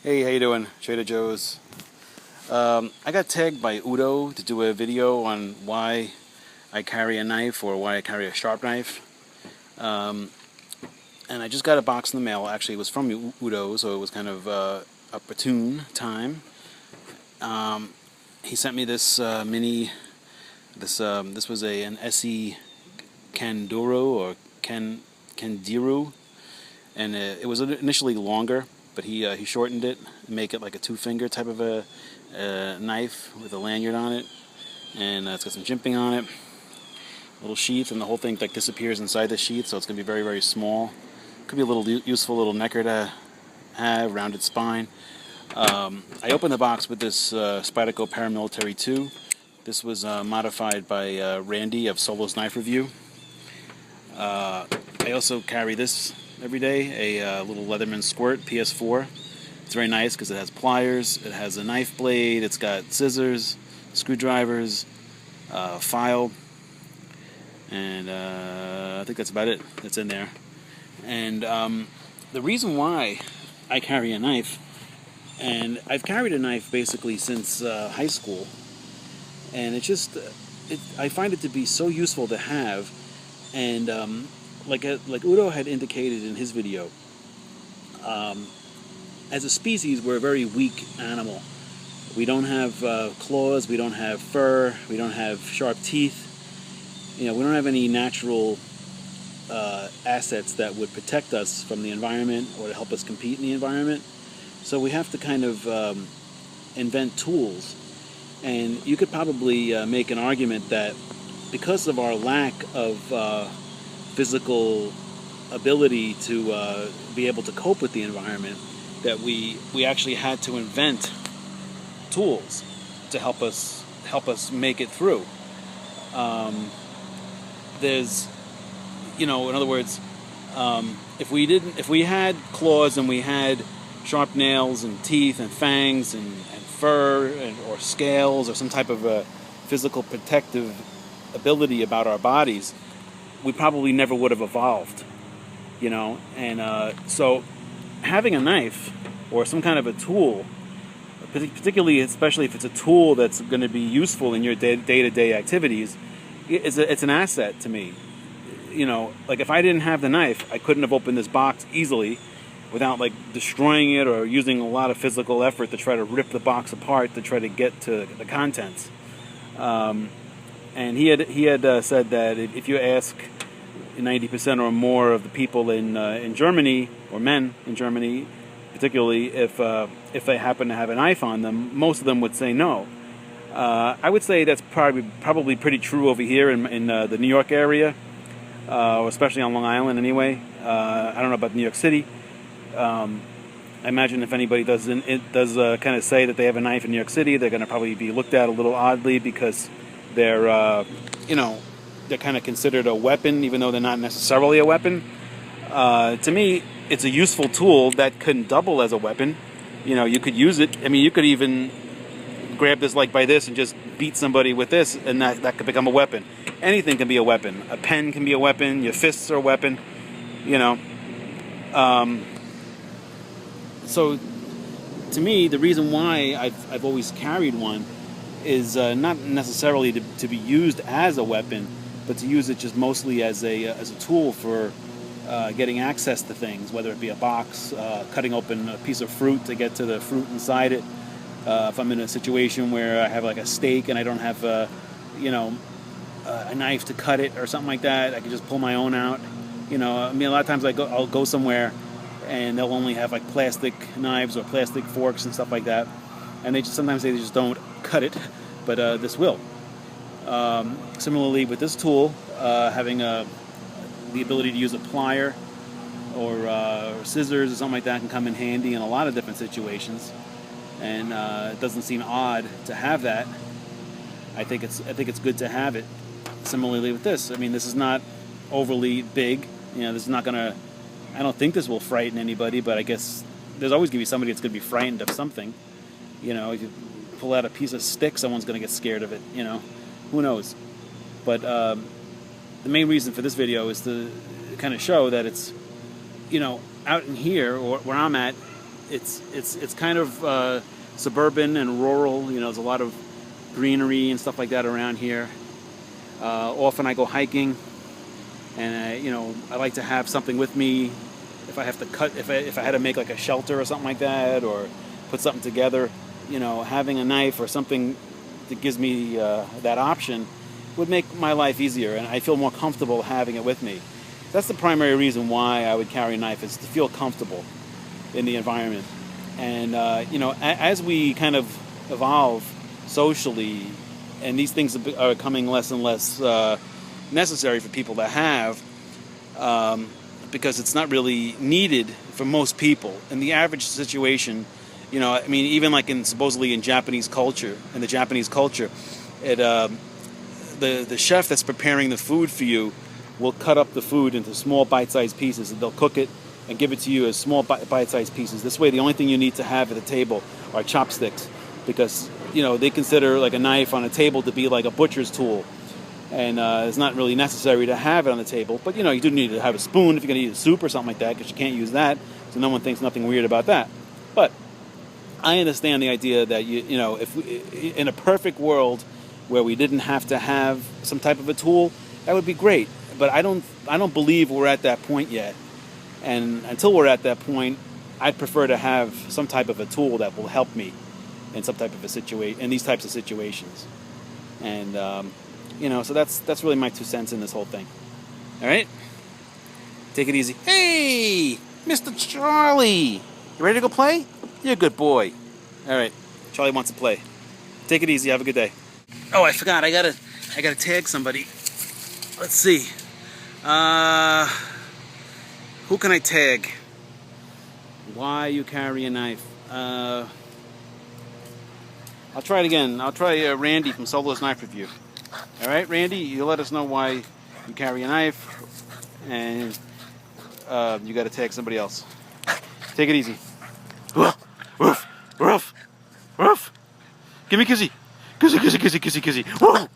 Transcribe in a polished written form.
Hey, how you doing? Trader Joe's. I got tagged by Uddo to do a video on why I carry a knife or why I carry a sharp knife. And I just got a box in the mail. Actually, it was from Uddo, so it was kind of opportune time. He sent me this this was an SE Kanduro or Kandiru, and it was initially longer, but he shortened it and make it like a two-finger type of a knife with a lanyard on it, and it's got some jimping on it, a little sheath, and the whole thing like disappears inside the sheath, so it's going to be very, very small. Could be a little useful little necker to have, rounded spine. I opened the box with this Spyderco Paramilitary 2. This was modified by Randy of Solo's Knife Review. I also carry this every day, a little Leatherman Squirt PS4. It's very nice because it has pliers, it has a knife blade, it's got scissors, screwdrivers, file, and I think that's about it that's in there. And the reason why I carry a knife, and I've carried a knife basically since high school, and I find it to be so useful to have, and like Uddo had indicated in his video, as a species, we're a very weak animal. We don't have claws, we don't have fur, we don't have sharp teeth. We don't have any natural assets that would protect us from the environment or to help us compete in the environment. So we have to kind of invent tools. And you could probably make an argument that because of our lack of physical ability to be able to cope with the environment, that we actually had to invent tools to help us make it through. There's, in other words, if we had claws and we had sharp nails and teeth and fangs and fur or scales or some type of a physical protective ability about our bodies, we probably never would have evolved, and so having a knife or some kind of a tool, especially if it's a tool that's going to be useful in your day-to-day activities, it's an asset to me. Like if I didn't have the knife, I couldn't have opened this box easily without like destroying it or using a lot of physical effort to try to rip the box apart to try to get to the contents. And he had said that if you ask 90% or more of the people in Germany, or men in Germany particularly, if they happen to have a knife on them, most of them would say no. I would say that's probably pretty true over here in the New York area, especially on Long Island anyway. I don't know about New York City. I imagine if anybody does kind of say that they have a knife in New York City, they're going to probably be looked at a little oddly because they're kind of considered a weapon, even though they're not necessarily a weapon. To me, it's a useful tool that can double as a weapon. You could use it. I mean, you could even grab this like by this and just beat somebody with this, and that could become a weapon. Anything can be a weapon. A pen can be a weapon. Your fists are a weapon. So to me, the reason why I've always carried one is not necessarily to be used as a weapon, but to use it just mostly as a tool for getting access to things, whether it be a box, cutting open a piece of fruit to get to the fruit inside it. If I'm in a situation where I have like a steak and I don't have a knife to cut it or something like that, I can just pull my own out. A lot of times I'll go somewhere and they'll only have like plastic knives or plastic forks and stuff like that, and sometimes they just don't cut it, but this will. Similarly with this tool, having the ability to use a plier or scissors or something like that can come in handy in a lot of different situations, and it doesn't seem odd to have that. I think it's good to have it. Similarly with this, I mean, this is not overly big. This is not gonna. I don't think this will frighten anybody, but I guess there's always gonna be somebody that's gonna be frightened of something. If you pull out a piece of stick, someone's gonna get scared of it. Who knows? But the main reason for this video is to kind of show that it's, out in here or where I'm at, it's kind of suburban and rural. You know, there's a lot of greenery and stuff like that around here. Often I go hiking, and you know, I like to have something with me if I have to cut, if I had to make like a shelter or something like that, or put something together. You know, having a knife or something that gives me that option would make my life easier, and I feel more comfortable having it with me. That's the primary reason why I would carry a knife, is to feel comfortable in the environment. And you know, as we kind of evolve socially, and these things are becoming less and less necessary for people to have, because it's not really needed for most people. In the average situation, you know, I mean, even like supposedly in Japanese culture, the chef that's preparing the food for you will cut up the food into small bite-sized pieces, and they'll cook it and give it to you as small bite-sized pieces. This way, the only thing you need to have at the table are chopsticks, because, you know, they consider like a knife on a table to be like a butcher's tool, and it's not really necessary to have it on the table. But, you know, you do need to have a spoon if you're going to eat a soup or something like that, because you can't use that, so no one thinks nothing weird about that. But I understand the idea that, you know, if in a perfect world where we didn't have to have some type of a tool, that would be great. But I don't believe we're at that point yet. And until we're at that point, I'd prefer to have some type of a tool that will help me in some type of a situation, in these types of situations. And you know, so that's really my 2 cents in this whole thing. All right, take it easy. Hey, Mr. Charlie, you ready to go play? You're a good boy. All right, Charlie wants to play. Take it easy. Have a good day. Oh, I forgot. I gotta tag somebody. Let's see. Who can I tag? Why you carry a knife? I'll try it again. I'll try Randy from Solo's Knife Review. All right, Randy, you let us know why you carry a knife, and you got to tag somebody else. Take it easy. Woof, woof, woof, woof. Give me kissy. Kissy, kissy, kissy, kissy, kissy. Woof.